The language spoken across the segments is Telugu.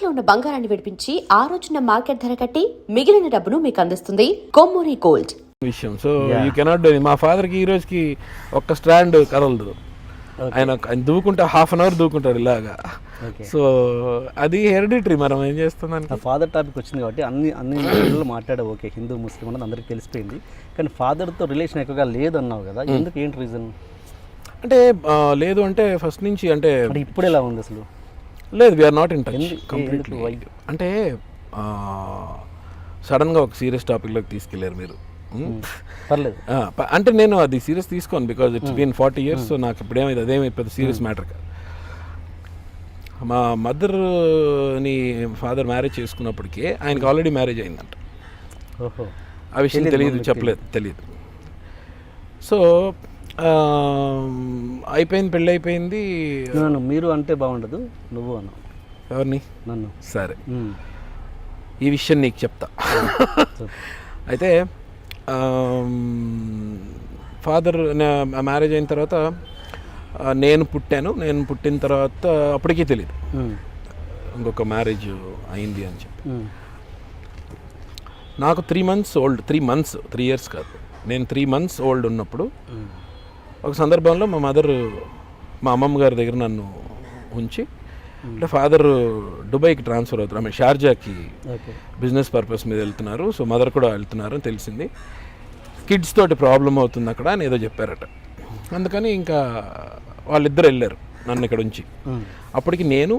తాకట్లో ఉన్న బంగారాన్ని విడిపించి ఆ రోజున మార్కెట్ ధర కట్టి మిగిలిన డబ్బును మీకు అందిస్తుంది కొమ్మూరి గోల్డ్ విషయం. So you cannot do. మా ఫాదర్కి ఈ రోజుకి ఒక్క స్టాండ్ కదలదు. ఆయన దూకుంటే హాఫ్ అన్ అవర్ దూకుంటాడు ఇలాగా. సో అది హెరిడిటరీ. మనం ఏం చేస్తున్నాం. ఫాదర్ టాపిక్ వచ్చింది కాబట్టి అన్ని పిల్లలు మాట్లాడే ఓకే హిందూ ముస్లిం అనేది అందరికీ తెలిసిపోయింది. కానీ ఫాదర్తో రిలేషన్ ఎక్కువగా లేదన్నావు కదా, ఎందుకు, ఏంటి రీజన్? అంటే లేదు అంటే ఫస్ట్ నుంచి అంటే ఇప్పుడు ఎలా ఉంది అసలు? లేదు, we are not in touch completely. అంటే సడన్గా ఒక సీరియస్ టాపిక్లోకి తీసుకెళ్ళారు మీరు. పర్లేదు అంటే నేను అది సీరియస్ తీసుకోను, because it's been 40 years. So నాకు ఇప్పుడు ఏమైంది, అదేమి పెద్ద సీరియస్ మ్యాటర్ కాదు. మా మదర్ని ఫాదర్ మ్యారేజ్ చేసుకున్నప్పటికీ ఆయనకి ఆల్రెడీ మ్యారేజ్ అయిందంట. ఓహో, ఆ విషయం తెలియదు. సో అయిపోయింది, పెళ్ళి అయిపోయింది. మీరు అంటే బాగుండదు, నువ్వు అన్న. ఎవరిని? నన్ను. సరే, ఈ విషయం నీకు చెప్తా. అయితే ఫాదర్ మ్యారేజ్ అయిన తర్వాత నేను పుట్టిన తర్వాత అప్పటికీ తెలియదు ఇంకొక మ్యారేజ్ అయింది అని చెప్పి. నాకు 3 months ఓల్డ్, 3 years కాదు, నేను 3 months ఓల్డ్ ఉన్నప్పుడు ఒక సందర్భంలో మా మదర్ మా అమ్మమ్మ గారి దగ్గర నన్ను ఉంచి, అంటే ఫాదర్ దుబాయ్కి ట్రాన్స్ఫర్ అవుతారు, ఆమె షార్జాకి బిజినెస్ పర్పస్ మీద వెళ్తున్నారు. సో మదర్ కూడా వెళ్తున్నారు అని తెలిసింది. కిడ్స్ తోటి ప్రాబ్లం అవుతుంది అక్కడ అని ఏదో చెప్పారట. అందుకని ఇంకా వాళ్ళిద్దరు వెళ్ళారు నన్ను ఇక్కడ ఉంచి. అప్పటికి నేను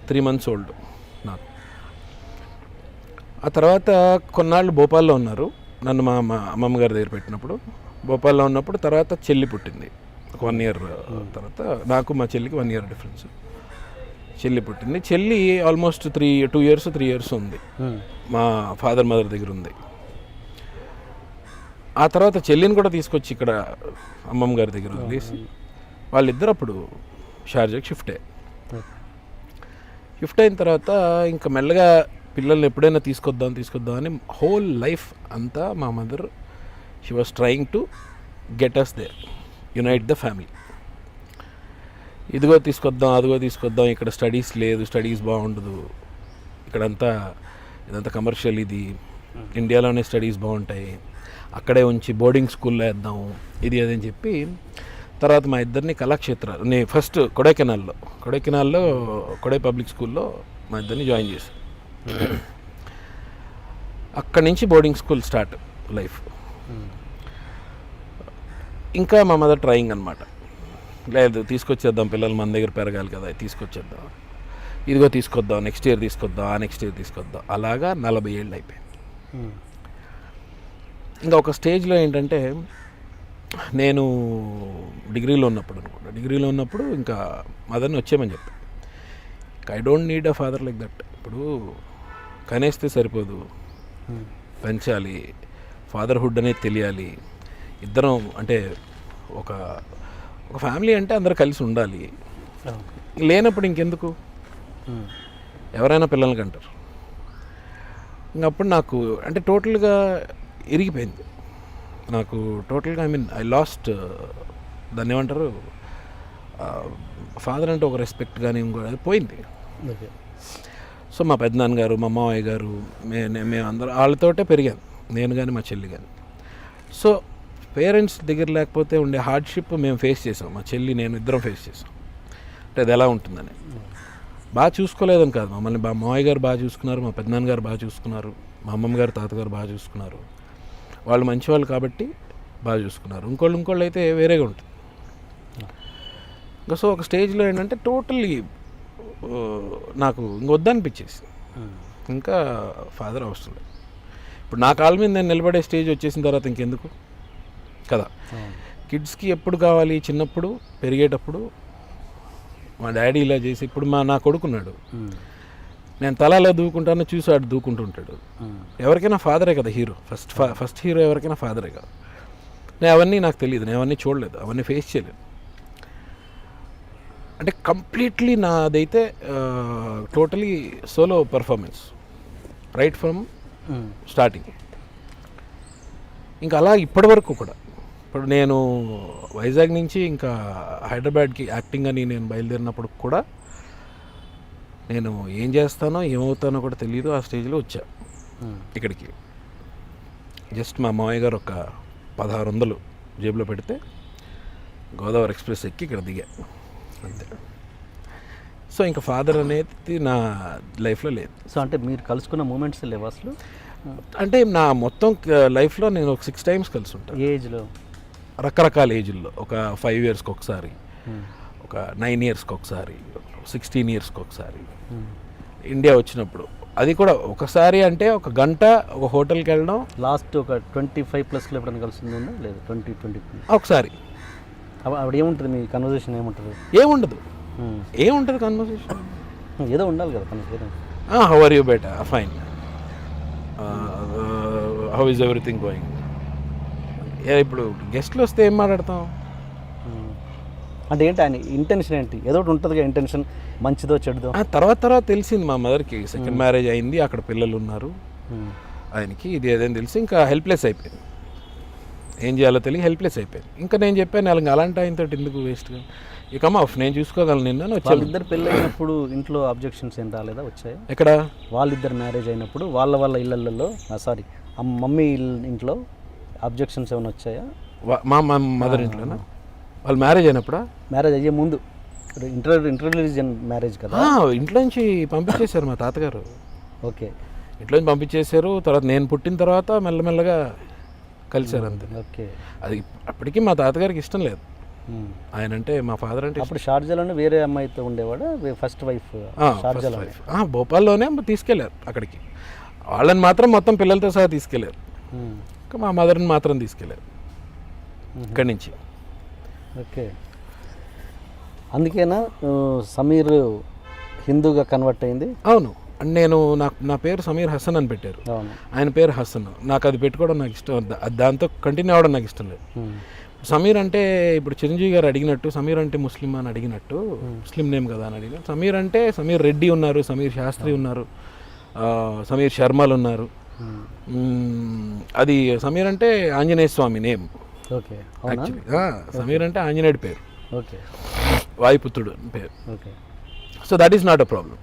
3 months ఓల్డ్ నాకు. ఆ తర్వాత కొన్నాళ్ళు భోపాల్లో ఉన్నారు, నన్ను మా అమ్మమ్మ గారి దగ్గర పెట్టినప్పుడు. భోపాల్లో ఉన్నప్పుడు తర్వాత చెల్లి పుట్టింది. ఒక 1 year తర్వాత నాకు మా చెల్లికి 1 year డిఫరెన్స్. చెల్లి పుట్టింది. చెల్లి ఆల్మోస్ట్ 2 years 3 years ఉంది మా ఫాదర్ మదర్ దగ్గర ఉంది. ఆ తర్వాత చెల్లిని కూడా తీసుకొచ్చి ఇక్కడ అమ్మమ్మ గారి దగ్గర వదిలేసి వాళ్ళిద్దరు అప్పుడు షార్జాకి షిఫ్ట్ అయిన తర్వాత ఇంకా మెల్లగా పిల్లల్ని ఎప్పుడైనా తీసుకొద్దాం అని హోల్ లైఫ్ అంతా మా mother she was trying to get us there, unite the family. ఇదిగో తీసుకొద్దాం, అదిగో తీసుకొద్దాం, ఇక్కడ స్టడీస్ లేదు, స్టడీస్ బాగుండదు, ఇదంతా కమర్షియల్, ఇది ఇండియాలోనే స్టడీస్ బాగుంటాయి, అక్కడే ఉంచి బోర్డింగ్ స్కూల్లో వేద్దాం, ఇది అదని చెప్పి. తర్వాత మా ఇద్దరిని కళాక్షేత్రాలు, నేను ఫస్ట్ కొడైకెనాల్లో కొడై పబ్లిక్ స్కూల్లో మా ఇద్దరిని జాయిన్ చేశాను. అక్కడి నుంచి బోర్డింగ్ స్కూల్ స్టార్ట్ లైఫ్. ఇంకా మా మదర్ ట్రయింగ్ అనమాట, లేదు తీసుకొచ్చేద్దాం, పిల్లలు మన దగ్గర పెరగాలి కదా, తీసుకొచ్చేద్దాం, ఇదిగో తీసుకొద్దాం, నెక్స్ట్ ఇయర్ తీసుకొద్దాం, ఆ నెక్స్ట్ ఇయర్ తీసుకొద్దాం. అలాగా 40 ఏళ్ళు అయిపోయింది. ఇంకా ఒక స్టేజ్లో ఏంటంటే నేను డిగ్రీలో ఉన్నప్పుడు ఇంకా మదర్ని వచ్చేయమని చెప్పి, I don't need a father like that. ఇప్పుడు కనేస్తే సరిపోదు, పెంచాలి, ఫాదర్హుడ్ అనేది తెలియాలి. ఇద్దరం అంటే ఒక ఫ్యామిలీ అంటే అందరు కలిసి ఉండాలి. లేనప్పుడు ఇంకెందుకు, ఎవరైనా పిల్లలకి అంటారు. ఇంకప్పుడు నాకు అంటే టోటల్గా ఇరిగిపోయింది నాకు, టోటల్గా ఐ లాస్ట్, దాన్ని ఏమంటారు, ఫాదర్ అంటే ఒక రెస్పెక్ట్ కానీ ఇంకో అది పోయింది. సో మా పెద్దనాన్నగారు, మా మావయ్య గారు, మేము అందరం వాళ్ళతోటే పెరిగాను, నేను కానీ మా చెల్లి కానీ. సో పేరెంట్స్ దగ్గర లేకపోతే ఉండే హార్డ్షిప్ మేము ఫేస్ చేసాం, మా చెల్లి నేను ఇద్దరం ఫేస్ చేసాం. అంటే అది ఎలా ఉంటుందని బాగా చూసుకోలేదని కాదు, మమ్మల్ని మా మావయ్య గారు బాగా చూసుకున్నారు, మా పెద్దనాన్నగారు బాగా చూసుకున్నారు, మా అమ్మమ్మ గారు తాతగారు బాగా చూసుకున్నారు. వాళ్ళు మంచివాళ్ళు కాబట్టి బాగా చూసుకున్నారు. ఇంకోళ్ళు అయితే వేరేగా ఉంటుంది. ఇంకా సో ఒక స్టేజ్లో ఏంటంటే టోటల్లీ నాకు ఇంకొద్దనిపించేసి ఇంకా ఫాదర్ అవసరం లేదు. ఇప్పుడు నా కాళ్ళ మీద నేను నిలబడే స్టేజ్ వచ్చేసిన తర్వాత ఇంకెందుకు కదా. కిడ్స్కి ఎప్పుడు కావాలి, చిన్నప్పుడు పెరిగేటప్పుడు మా డాడీ ఇలా చేసి, ఇప్పుడు నా కొడుకున్నాడు, నేను తలలో దూకుంటాను, చూసి ఆడు దూకుంటుంటాడు. ఎవరికైనా ఫాదరే కదా హీరో, ఫస్ట్ హీరో ఎవరికైనా ఫాదరే కదా. అవన్నీ నాకు తెలియదు, నేను అవన్నీ చూడలేదు, అవన్నీ ఫేస్ చేయలేదు. అంటే కంప్లీట్లీ నాదైతే totally solo performance right from starting. ఇంకా అలా ఇప్పటి వరకు కూడా. ఇప్పుడు నేను వైజాగ్ నుంచి ఇంకా హైదరాబాద్కి యాక్టింగ్ అని నేను బయలుదేరినప్పుడు కూడా నేను ఏం చేస్తానో ఏమవుతానో కూడా తెలియదు. ఆ స్టేజ్లో వచ్చా ఇక్కడికి. జస్ట్ మా మామయ్య గారు ఒక 1600 జేబులో పెడితే గోదావరి ఎక్స్ప్రెస్ ఎక్కి ఇక్కడ దిగా అంతే. సో ఇంకా ఫాదర్ అనేది నా లైఫ్లో లేదు. సో అంటే మీరు కలుసుకున్న మూమెంట్స్ లేవు అసలు? అంటే నా మొత్తం లైఫ్లో నేను ఒక 6 times కలిసి ఉంటాను. ఏజ్లో రకరకాల ఏజ్లో. ఒక 5 yearsకి ఒకసారి, ఒక 9 yearsకి ఒకసారి, 16 yearsకి ఒకసారి. ఇండియా వచ్చినప్పుడు అది కూడా ఒకసారి, అంటే ఒక గంట ఒక హోటల్కి వెళ్ళడం. లాస్ట్ ఒక 25+లో ఎప్పుడైనా కలిసిందా? లేదు 20 ఒకసారి. అప్పుడు ఏముంటుంది మీ కన్వర్జేషన్? ఏముంటుంది? ఏముంటుంది కన్వర్సేషన్? ఏదో ఉండాలి కదా conversation. How are you beta? Fine. How is everything going? ఇప్పుడు గెస్ట్లు వస్తే ఏం మాట్లాడతాం? అంటే ఏంటి ఆయన ఇంటెన్షన్ ఏంటి? ఏదో ఒకటి ఉంటుంది కదా ఇంటెన్షన్, మంచిదో చెడుదో. తర్వాత తెలిసింది మా మదర్కి సెకండ్ మ్యారేజ్ అయింది, అక్కడ పిల్లలు ఉన్నారు ఆయనకి, ఇది ఏదైనా తెలిసి ఇంకా హెల్ప్లెస్ అయిపోయింది. ఏం చేయాలో తెలియ హెల్ప్లెస్ అయిపోయింది. ఇంకా నేను చెప్పాను అలాగే అలాంటి ఆయనతో ఎందుకు వేస్ట్గా, ఇక ఆఫ్ నేను చూసుకోగలను నిన్న వచ్చి. వాళ్ళిద్దరు పెళ్ళి అయినప్పుడు ఇంట్లో అబ్జెక్షన్స్ ఏం రాలేదా? వచ్చాయా? ఎక్కడ? వాళ్ళిద్దరు మ్యారేజ్ అయినప్పుడు వాళ్ళ ఇళ్ళల్లో సారీ మమ్మీ ఇంట్లో అబ్జెక్షన్స్ ఏమైనా వచ్చాయా? మా మదర్ ఇంట్లోనా? వాళ్ళు మ్యారేజ్ అయినప్పుడా? మ్యారేజ్ అయ్యే ముందు, ఇంటర్ రిలీజియన్ మ్యారేజ్ కదా. ఇంట్లోంచి పంపించేశారు మా తాతగారు. ఓకే, ఇంట్లోంచి పంపించేశారు. తర్వాత నేను పుట్టిన తర్వాత మెల్లమెల్లగా కలిశారు అంతే. ఓకే, అది అప్పటికి మా తాతగారికి ఇష్టం లేదు ఆయన అంటే, మా ఫాదర్ అంటే. అప్పుడు షార్జాలోనే వేరే అమ్మాయితో ఉండేవాడా? First wife షార్జాలో? భోపాల్లోనే తీసుకెళ్ళారు అక్కడికి. వాళ్ళని మాత్రం మొత్తం పిల్లలతో సహా తీసుకెళ్ళారు. ఇంకా మా మదర్ని మాత్రం తీసుకెళ్ళారు ఇక్కడి నుంచి. ఓకే, అందుకేనా సమీర్ హిందూగా కన్వర్ట్ అయింది? అవును, నేను నా పేరు సమీర్ హసన్ అని పెట్టారు, ఆయన పేరు హసన్. నాకు అది పెట్టుకోవడం నాకు ఇష్టం, దాంతో కంటిన్యూ అవ్వడం నాకు ఇష్టం లేదు. సమీర్ అంటే ఇప్పుడు చిరంజీవి గారు అడిగినట్టు సమీర్ అంటే ముస్లిం అని అడిగినట్టు, ముస్లిం నేమ్ కదా అని అడిగినట్టు, సమీర్ అంటే సమీర్ రెడ్డి ఉన్నారు, సమీర్ శాస్త్రి ఉన్నారు, సమీర్ శర్మలు ఉన్నారు. అది సమీర్ అంటే ఆంజనేయ స్వామి నేమ్. ఓకే, యాక్చువల్లీ సమీర్ అంటే ఆంజనేయుడి పేరు. ఓకే, వాయుపుత్రుడు పేరు. Okay, so that is not a problem.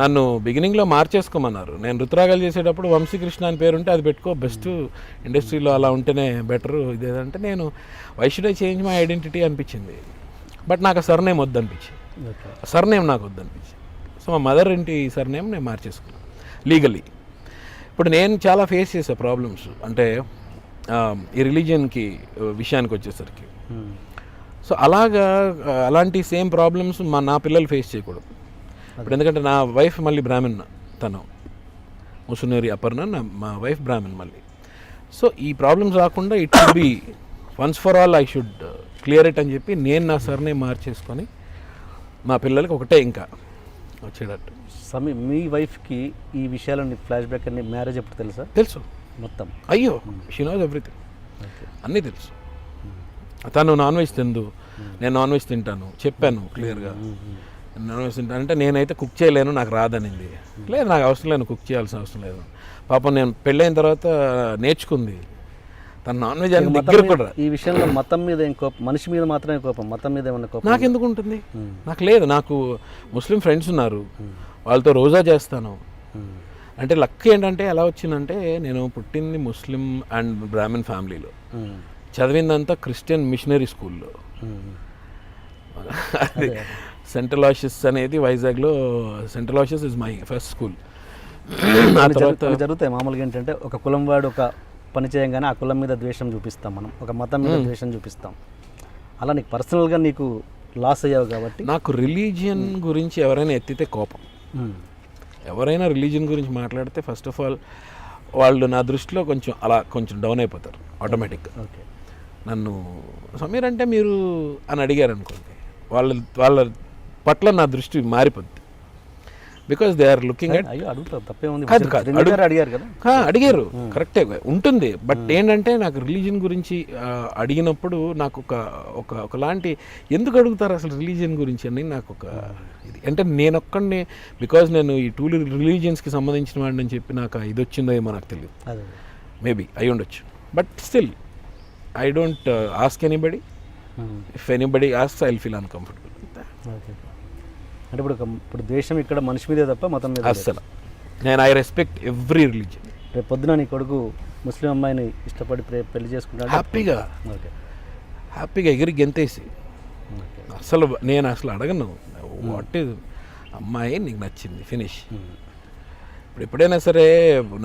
నన్ను బిగినింగ్లో మార్చేసుకోమన్నారు. నేను రుతురాగాలు చేసేటప్పుడు వంశీకృష్ణ అని పేరు ఉంటే అది పెట్టుకో, బెస్ట్ ఇండస్ట్రీలో అలా ఉంటేనే బెటరు ఇదేదంటే, నేను why should I change my identity అనిపించింది. బట్ నాకు ఆ సర్నేమ్ వద్దనిపించింది, సర్నేమ్ నాకు వద్దనిపించింది. సో మా మదర్ ఇంటి సర్నేమ్ నేను మార్చేసుకున్నాను లీగలీ. ఇప్పుడు నేను చాలా ఫేస్ చేసే ప్రాబ్లమ్స్ అంటే ఈ రిలీజియన్కి విషయానికి వచ్చేసరికి. సో అలాంటి సేమ్ ప్రాబ్లమ్స్ నా పిల్లలు ఫేస్ చేయకూడదు. ఇప్పుడు ఎందుకంటే నా వైఫ్ మళ్ళీ బ్రాహ్మణ్, తను ముసునూరి అపర్ణ, మా వైఫ్ బ్రాహ్మణ్ మళ్ళీ. సో ఈ ప్రాబ్లమ్స్ రాకుండా it should be once for all I should clear it అని చెప్పి నేను నా సర్నేమ్ మార్చేసుకొని మా పిల్లలకి ఒకటే ఇంకా వచ్చేటట్టు. మీ వైఫ్కి ఈ విషయాలన్నీ ఫ్లాష్ బ్యాక్ అన్ని మ్యారేజ్ ఎప్పుడు తెలుసా? తెలుసు మొత్తం. అయ్యో, షీ నోస్ ఎవ్రీథింగ్, అన్నీ తెలుసు. తను నాన్ వెజ్ తిందు, నేను నాన్ వెజ్ తింటాను చెప్పాను క్లియర్గా. నాన్ వెజ్ తింటాను అంటే నేనైతే కుక్ చేయలేను, నాకు రాదనింది. లేదు, నాకు అవసరం లేదు, కుక్ చేయాల్సిన అవసరం లేదు. పాపం నేను పెళ్ళైన తర్వాత నేర్చుకుంది తను నాన్ వెజ్ అని దగ్గర కూడా. ఈ విషయంలో మతం మీద ఏం కోపం? మనిషి మీద మాత్రమే కోపం, మతం మీద ఏమన్నా కోపం నాకు ఎందుకు ఉంటుంది? నాకు లేదు. నాకు ముస్లిం ఫ్రెండ్స్ ఉన్నారు, వాళ్ళతో రోజా చేస్తాను. అంటే లక్ ఏంటంటే ఎలా వచ్చిందంటే, నేను పుట్టింది ముస్లిం అండ్ బ్రాహ్మణ్ ఫ్యామిలీలో, చదివిందంతా క్రిస్టియన్ మిషనరీ స్కూల్లో. అది సెంట్రల్ ఆషిస్ అనేది వైజాగ్లో, సెంట్రల్ ఆషిస్ ఇస్ మై ఫస్ట్ స్కూల్. జరుగుతాయి మామూలుగా ఏంటంటే, ఒక కులం వాడు ఒక పని చేయంగానే ఆ కులం మీద ద్వేషం చూపిస్తాం మనం, ఒక మతం మీద ద్వేషం చూపిస్తాం. అలా నీకు పర్సనల్గా నీకు లాస్ అయ్యావు కాబట్టి. నాకు రిలీజియన్ గురించి ఎవరైనా ఎత్తితే కోపం. ఎవరైనా రిలీజియన్ గురించి మాట్లాడితే ఫస్ట్ ఆఫ్ ఆల్ వాళ్ళు నా దృష్టిలో కొంచెం డౌన్ అయిపోతారు ఆటోమేటిక్గా. ఓకే, నన్ను సమీర్ అంటే మీరు అని అడిగారు అనుకోండి, వాళ్ళ పట్ల నా దృష్టి మారిపోద్ది. Because they are looking at. అడిగారు కరెక్టే ఉంటుంది. బట్ ఏంటంటే నాకు రిలీజియన్ గురించి అడిగినప్పుడు నాకు ఒకలాంటి ఎందుకు అడుగుతారు అసలు రిలీజియన్ గురించి అని నాకు ఒక ఇది. అంటే నేను ఒక్కడిని, బికాజ్ నేను ఈ 2 రిలీజియన్స్కి సంబంధించిన వాడిని అని చెప్పి నాకు ఇది వచ్చిందో ఏమో నాకు తెలియదు. మేబీ అయి ఉండొచ్చు. But still I don't ask anybody. If anybody asks I will feel uncomfortable. అంటే ఇప్పుడు ద్వేషం ఇక్కడ మనిషి మీదే తప్ప మతం మీద లేదు. అస్సలు నేను ఐ రెస్పెక్ట్ ఎవ్రీ రిలీజన్. రేపు పొద్దున నీ కొడుకు ముస్లిం అమ్మాయిని ఇష్టపడి పెళ్లి చేసుకుంటాడు. హ్యాపీగా ఓకే హ్యాపీగా ఎగిరి గెంతేసి ఓకే. అసలు నేను అసలు అడగను వాట్ ఈజ్ అమ్మాయి నీకు నచ్చింది ఫినిష్. ఇప్పుడు ఎప్పుడైనా సరే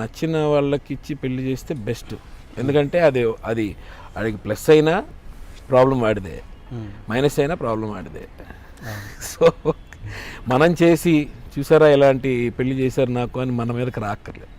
నచ్చిన వాళ్ళకి ఇచ్చి పెళ్లి చేస్తే బెస్ట్. ఎందుకంటే అది వాడికి ప్లస్ అయినా ప్రాబ్లం వాడిదే, మైనస్ అయినా ప్రాబ్లం వాడిదే. సో మనం చేసి చూసారా ఎలాంటి పెళ్లి చేశారు నాకు అని మన మీదకి రాక్కర్లేదు.